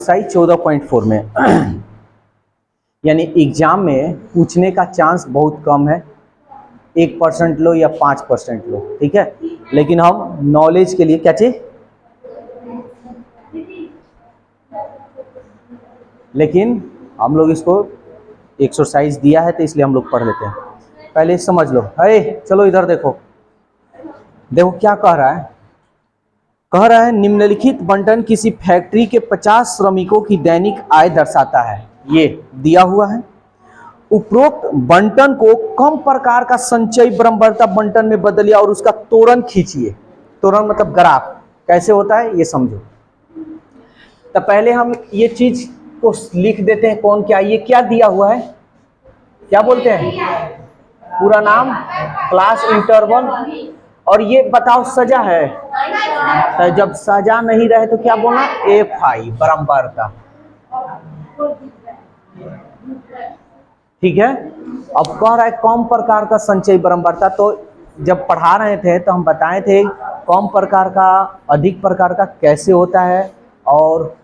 Size 14.4 में यानी exam में पूछने का चांस बहुत कम है, 1% लो या 5% लो, ठीक है। लेकिन हम नॉलेज के लिए क्या चाहिए, लेकिन हम लोग इसको एक्सरसाइज दिया है तो इसलिए हम लोग पढ़ लेते हैं। पहले समझ लो। अरे चलो इधर देखो, देखो क्या कह रहा है। कह रहा है निम्नलिखित बंटन किसी फैक्ट्री के 50 श्रमिकों की दैनिक आय दर्शाता है। ये दिया हुआ है। उपरोक्त बंटन को कम प्रकार का संचयी बराबरता बंटन में बदलिए और उसका त्वरण खींचिए। त्वरण मतलब ग्राफ कैसे होता है ये समझो। तो पहले हम ये चीज को लिख देते हैं। कौन क्या, ये क्या दिया हुआ है, क्या बोलते हैं, पूरा नाम, क्लास इंटरवल, और ये बताओ सजा है। तो जब सजा नहीं रहे तो क्या बोलना, एफ आई बराबरता, ठीक है। अब कह रहा है कम प्रकार का संचयी बराबरता। तो जब पढ़ा रहे थे तो हम बताए थे कम प्रकार का अधिक प्रकार का कैसे होता है, और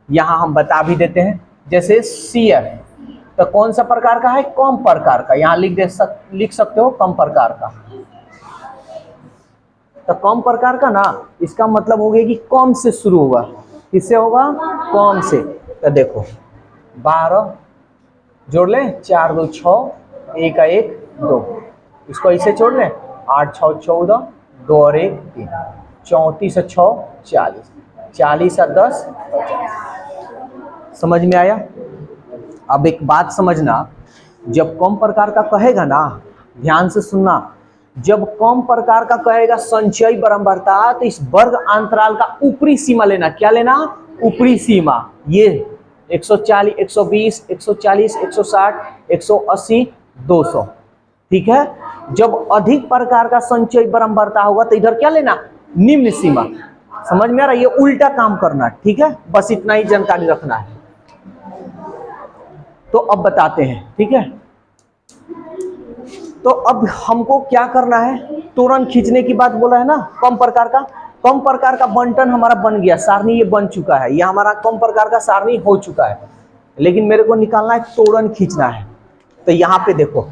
यहाँ हम बता भी देते हैं। जैसे सीएफ तो कौन सा प्रकार का है, कम प्रकार का, यहाँ लिख सकते हो कम प्रकार का। तो कम प्रकार का ना, इसका मतलब हो गया कि कम से शुरू होगा। किससे होगा, कम से। तो देखो 12 जोड़ लें, 4 2 6, 1 1 2, इसको ऐसे जोड़ लें, 8 6 14, 2 और 1 3, 34 और 6 40, 40 और 10 50। समझ में आया। अब एक बात समझना, जब कम प्रकार का कहेगा ना, ध्यान से सुनना, जब कम प्रकार का कहेगा संचयी बराबरता, तो इस वर्ग अंतराल का ऊपरी सीमा लेना। क्या लेना, ऊपरी सीमा। ये 140 120 140 160 180 200, ठीक है। जब अधिक प्रकार का संचयी बराबरता होगा तो इधर क्या लेना, निम्न सीमा। समझ में आ रहा है, ये उल्टा काम करना, ठीक है। बस इतना ही जानकारी रखना है। तो अब बताते हैं, ठीक है। तो अब हमको क्या करना है, त्वरण खींचने की बात बोला है ना। कम प्रकार का बंटन हमारा बन गया, सारणी ये बन चुका है, ये हमारा कम प्रकार का सारणी हो चुका है। लेकिन मेरे को निकालना है, त्वरण खींचना है। तो यहां पे देखो,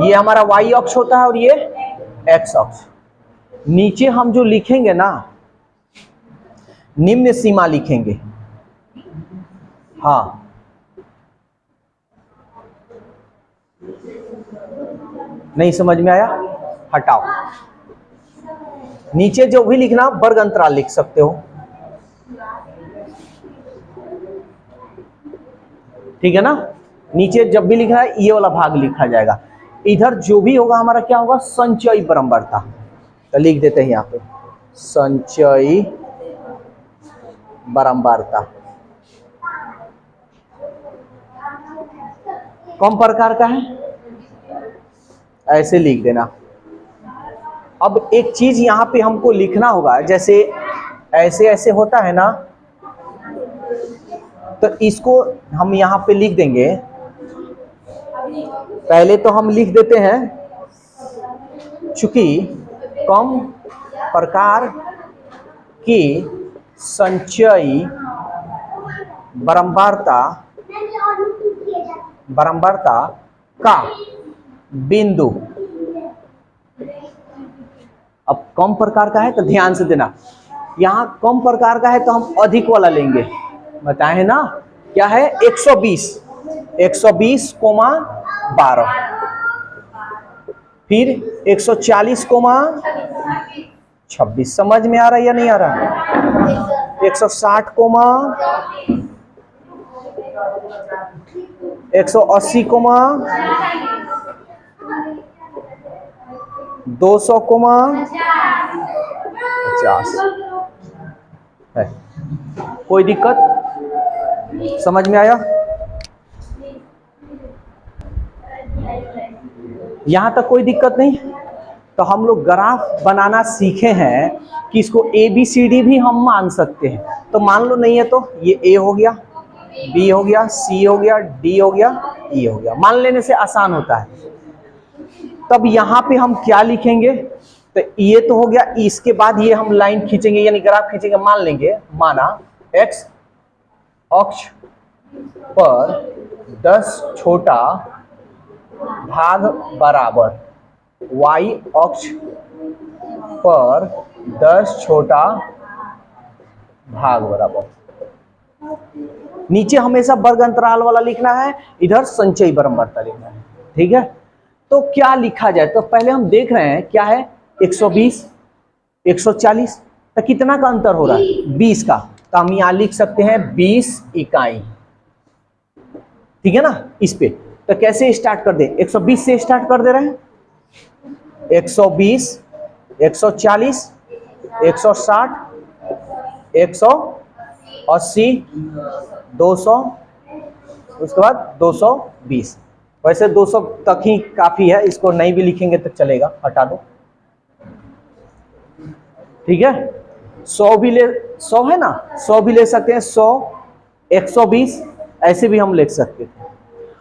ये हमारा y अक्ष होता है और ये x अक्ष। नीचे हम जो लिखेंगे ना, निम्न सीमा लिखेंगे। हाँ, नहीं समझ में आया, हटाओ। नीचे जो भी लिखना वर्ग अंतराल लिख सकते हो, ठीक है ना। नीचे जब भी लिखना है ये वाला भाग लिखा जाएगा। इधर जो भी होगा हमारा क्या होगा, संचयी बराबरता। तो लिख देते हैं यहाँ पे संचयी बराबरता। कम प्रकार का है, ऐसे लिख देना। अब एक चीज यहाँ पे हमको लिखना होगा, जैसे ऐसे ऐसे होता है ना, तो इसको हम यहाँ पे लिख देंगे। पहले तो हम लिख देते हैं, चूंकि कम प्रकार की संचयी बराबरता का बिंदु। अब कम प्रकार का है तो ध्यान से देना, यहां कम प्रकार का है तो हम अधिक वाला लेंगे। बताए ना, क्या है, 120 12, फिर 140 26। समझ में आ रहा है या नहीं आ रहा, 160 180 200 50 है। कोई दिक्कत, समझ में आया। यहां तक कोई दिक्कत नहीं। तो हम लोग ग्राफ बनाना सीखे हैं कि इसको ABCD भी हम मान सकते हैं। तो मान लो नहीं है तो ये A हो गया, B हो गया, C हो गया, D हो गया, E हो गया। मान लेने से आसान होता है। तब यहां पे हम क्या लिखेंगे, तो ये तो हो गया। इसके बाद ये हम लाइन खींचेंगे यानी ग्राफ खींचेंगे। मान लेंगे, माना x अक्ष पर 10 छोटा भाग बराबर y अक्ष पर 10 छोटा भाग बराबर। नीचे हमेशा वर्ग अंतराल वाला लिखना है, इधर संचयी बारंबारता लिखना है। ठीक है, तो क्या लिखा जाए? तो पहले हम देख रहे हैं क्या है, 120 140, तो कितना का अंतर हो रहा है? 20 का। तो हम यहां लिख सकते हैं 20 इकाई। ठीक है ना। इस पे तो कैसे स्टार्ट कर दे? 120 से स्टार्ट कर दे रहे हैं। 120 140 160 180 200, उसके बाद 220। वैसे 200 तक ही काफी है, इसको नहीं भी लिखेंगे तो चलेगा, हटा दो। ठीक है, 100 भी ले, 100 है ना, 100 भी ले सकते हैं, 100 120 ऐसे भी हम लिख सकते थे।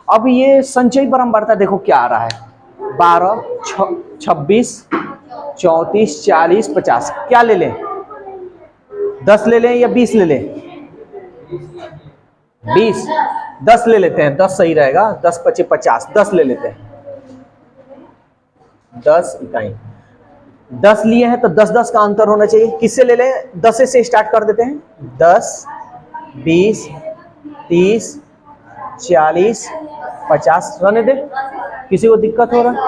अब ये संचयी बारंबारता देखो क्या आ रहा है, 12 26 34 40 50। क्या ले लें? 10 ले लें या 20 ले लें? 20, 10 ले लेते हैं, 10 सही रहेगा। 10 25 50, 10 ले लेते हैं। 10 इकाई, 10 लिए हैं तो 10 10 का अंतर होना चाहिए। किससे ले लें? 10 से स्टार्ट कर देते हैं। 10 20 30 40 50 रहने दे, किसी को दिक्कत हो रहा है?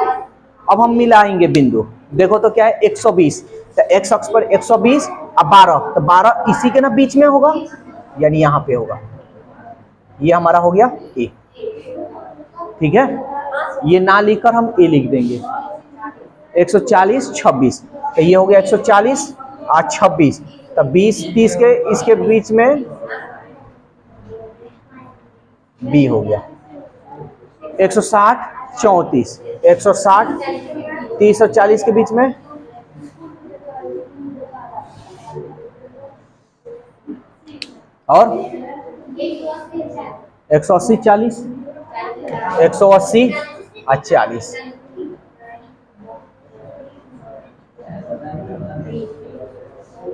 अब हम मिलाएंगे बिंदु। देखो तो क्या है, 120, तो x अक्ष पर 120 अब 12, तो 12 इसी के ना बीच में होगा, यानी यहां पे होगा। ये हमारा हो गया a। ठीक है, ये ना लिखकर हम a लिख देंगे। 140 26, तो ये हो गया 140 और 26, तो 20 30 के इसके बीच में b हो गया। 160 34, 160 30 और 40 के बीच में और 180 40, 180 और 40,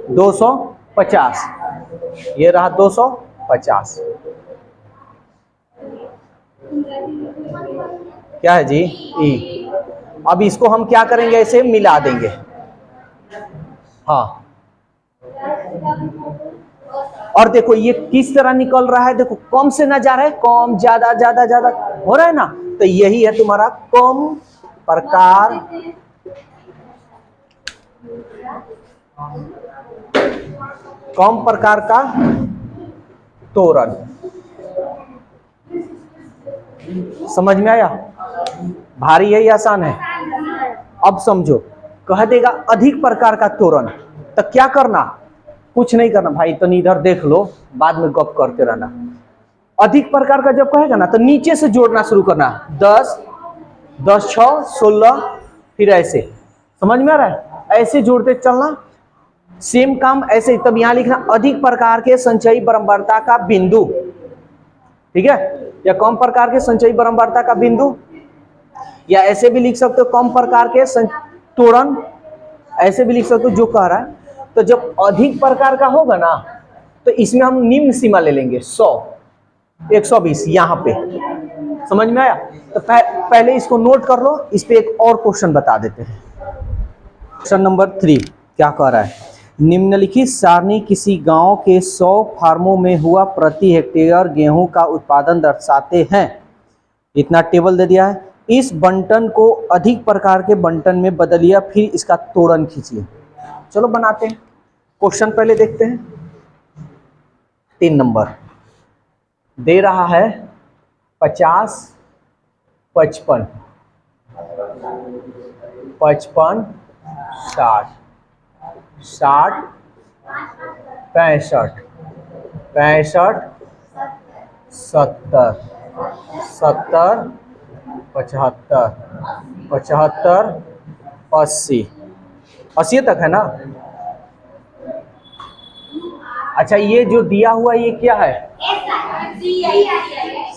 250, ये रहा 250। क्या है जी? ई। अब इसको हम क्या करेंगे, ऐसे मिला देंगे। हाँ, और देखो ये किस तरह निकल रहा है, देखो कम से ना जा रहा है, कम ज्यादा ज्यादा ज्यादा हो रहा है ना, तो यही है तुम्हारा कम प्रकार का त्वरण। समझ में आया? भारी है या आसान है? अब समझो, कह देगा अधिक प्रकार का त्वरण, तो क्या करना? कुछ नहीं करना भाई, तो इधर देख लो, बाद में गप करते रहना। अधिक प्रकार का जब कहेगा ना, तो नीचे से जोड़ना शुरू करना। 10 10 6 16, फिर ऐसे। समझ में आ रहा है? ऐसे जोड़ते चलना। सेम काम ऐसे, तब यहां लिखना अधिक प्रकार के संचयी बारंबारता का बिंदु। ठीक है, या कम प्रकार के संचयी बारंबारता का बिंदु, या ऐसे भी लिख सकते हो कम प्रकार के त्वरण, ऐसे भी लिख सकते हो जो कह रहा है। तो जब अधिक प्रकार का होगा ना, तो इसमें हम निम्न सीमा ले लेंगे 100 120 यहां पे। समझ में आया? तो पहले इसको नोट कर लो, इस पे एक और क्वेश्चन बता देते हैं। क्वेश्चन नंबर 3 क्या कह रहा है, निम्नलिखित सारणी किसी गांव के 100 फार्मों में हुआ प्रति हेक्टेयर गेहूं का उत्पादन दर्शाते हैं। इतना टेबल दे दिया है, इस बंटन को अधिक प्रकार के बंटन में बदलिए, फिर इसका त्वरण खींचिए। चलो बनाते हैं। क्वेश्चन पहले देखते हैं। 3 नंबर दे रहा है 50 55 55 60 60 65 65 70 70 75 75 80 80 तक है ना। अच्छा, ये जो दिया हुआ ये क्या है?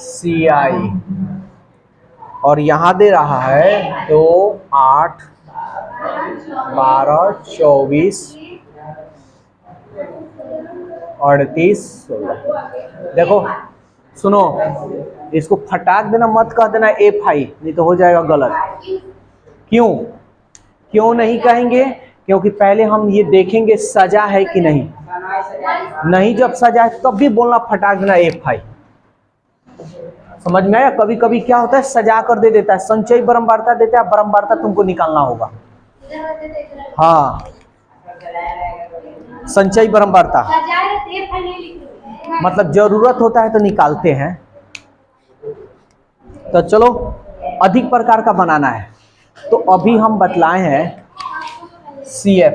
CI। और यहां दे रहा है 2 8 12, 24, 38, 16। देखो सुनो, इसको फटाक देना, मत कह देना F5, नहीं तो हो जाएगा गलत। क्यों क्यों नहीं कहेंगे? क्योंकि पहले हम ये देखेंगे सजा है कि नहीं। नहीं, जब सजा है तब भी बोलना फटाक देना F5। समझ में आया? कभी कभी क्या होता है, सजा कर दे देता है, संचयी बारंबारता देता है, बारंबारता तुमको निकालना होगा। हाँ, संचयी बारंबारता मतलब जरूरत होता है तो निकालते हैं। तो चलो, अधिक प्रकार का बनाना है, तो अभी हम बतलाए हैं CF।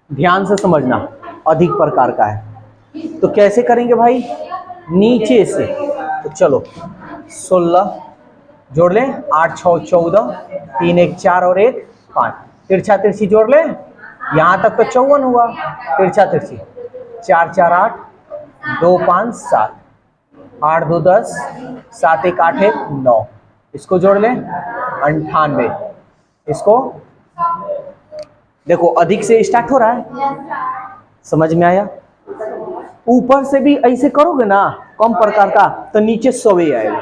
ध्यान से समझना, अधिक प्रकार का है तो कैसे करेंगे भाई? नीचे से। तो चलो 16 जोड़ लें, 8 6 14, 3 1 4 और 1 5। तिरछा तिरछी जोड़ लें, यहाँ तक तो 54 हुआ। तिरछा तिरछी 4 4 8, 2 5 7, 8 2 10, 7 1 8 1 9। इसको जोड़ लें 98। इसको देखो, अधिक से स्टार्ट हो रहा है, समझ में आया? ऊपर से भी ऐसे करोगे ना कम प्रकार का, तो नीचे 100 ही आएगा,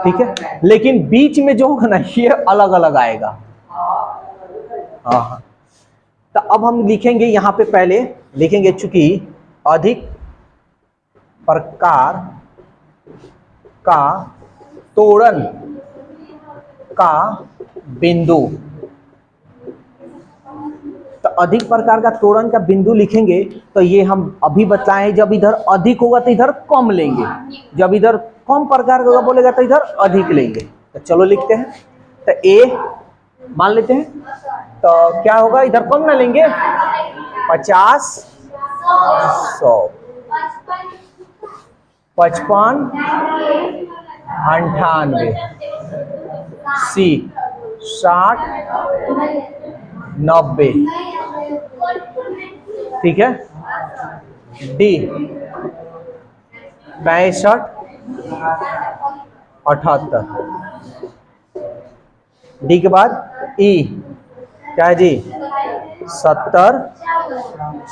ठीक है? लेकिन बीच में जो होगा ना, ये अलग अलग आएगा। हाँ, तो अब हम लिखेंगे यहाँ पे, पहले लिखेंगे चूंकि अधिक प्रकार का तोड़न का बिंदु। तो अधिक प्रकार का तोड़न का बिंदु लिखेंगे, तो ये हम अभी बताएं, जब इधर अधिक होगा तो इधर कम लेंगे, जब इधर कम प्रकार का बोलेगा तो इधर अधिक लेंगे। तो चलो लिखते हैं। तो A मान लेते हैं, तो क्या होगा, इधर कम ना लेंगे, 50, 100, 55, 98, C 60, 90, ठीक है? D 65, 78। डी के बाद E क्या है जी? 70,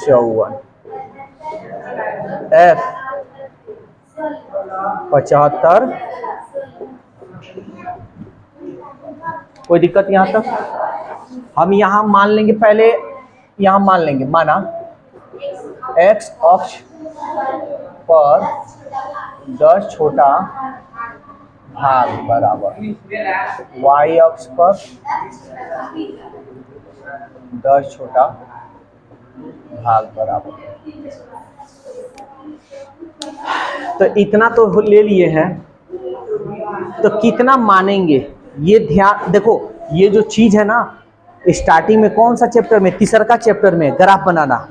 54। F 75। कोई दिक्कत यहाँ तक? हम यहाँ मान लेंगे, पहले यहाँ मान लेंगे, माना x अक्ष पर 10 छोटा भाग बराबर y अक्ष पर 10 छोटा भाग बराबर। तो इतना तो ले लिए हैं, तो कितना मानेंगे ये ध्यान देखो। ये जो चीज है ना, स्टार्टिंग में कौन सा चैप्टर में, तीसरा का चैप्टर में ग्राफ बनाना,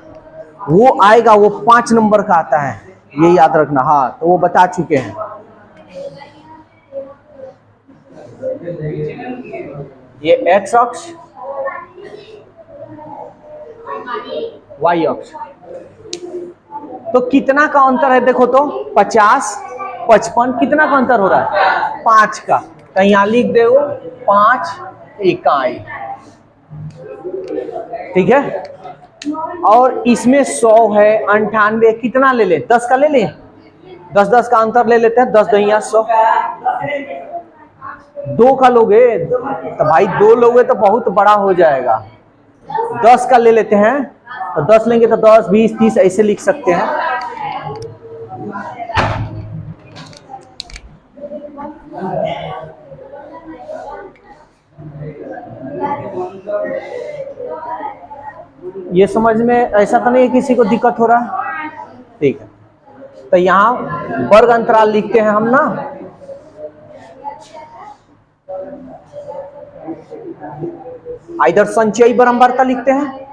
वो आएगा, वो 5 नंबर का आता है, ये याद रखना। हाँ, तो वो बता चुके हैं। ये x अक्ष, y अक्ष, तो कितना का अंतर है देखो तो, 50, 55, कितना का अंतर हो रहा है? 5 का। तो यहाँ लिख दे 5 इकाई, ठीक है? और इसमें 100 है, 98, कितना ले ले? 10 का ले ले, 10 10 का अंतर ले लेते हैं, 10 दहिया 100। 2 का लोगे तो भाई 2 लोगे तो बहुत बड़ा हो जाएगा, 10 का ले लेते हैं, तो 10 लेंगे तो 10 20 30 ऐसे लिख सकते हैं। ये समझ में ऐसा तो नहीं है किसी को दिक्कत हो रहा है? ठीक है, तो यहाँ वर्ग अंतराल लिखते हैं हम ना, इधर संचयी बारंबारता लिखते हैं,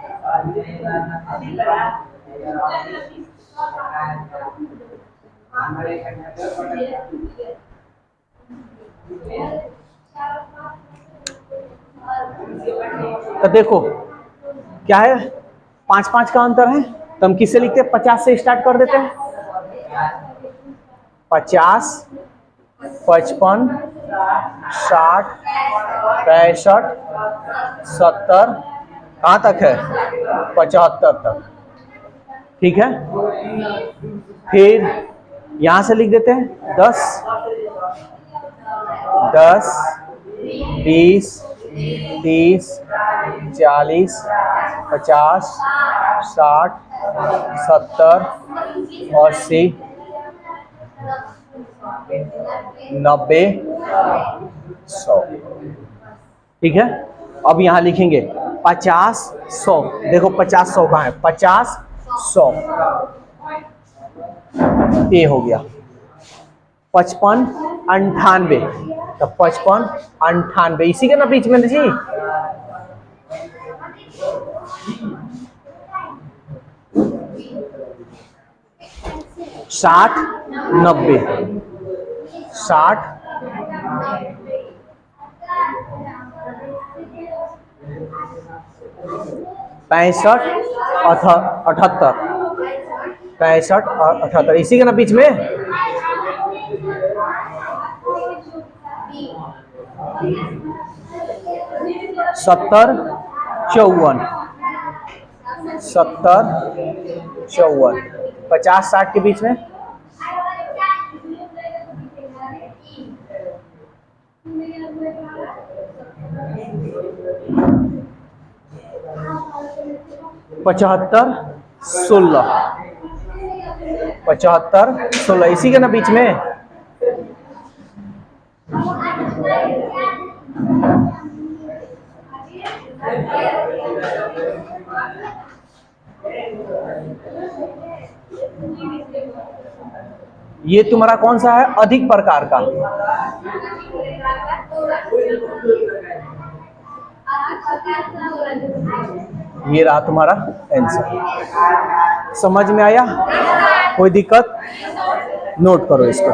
तो देखो क्या है, 5 5 का अंतर है, तो हम किससे लिखते हैं? 50 से स्टार्ट कर देते हैं। 50, 55, 60, 65, 70, कहाँ तक है? 75 तक। ठीक है, फिर यहां से लिख देते हैं 10, 10, 20, 30, 40, 50, 60, 70, 80, 90, 100। ठीक है, अब यहां लिखेंगे 50, 100। देखो 50, 100 कहाँ है? 50, 100 ये हो गया। 55, 98, तो 55, 98 इसी के ना बीच में जी। 60, 90, 60, 65, 78, 65 और 78 इसी के ना बीच में। 70, 54, 70, 54, 50, 60 के बीच में। 75, 16, 75, 16 इसी के ना बीच में। ये तुम्हारा कौन सा है? अधिक प्रकार का। ये रहा तुम्हारा आंसर। समझ में आया? कोई दिक्कत? नोट करो इसको।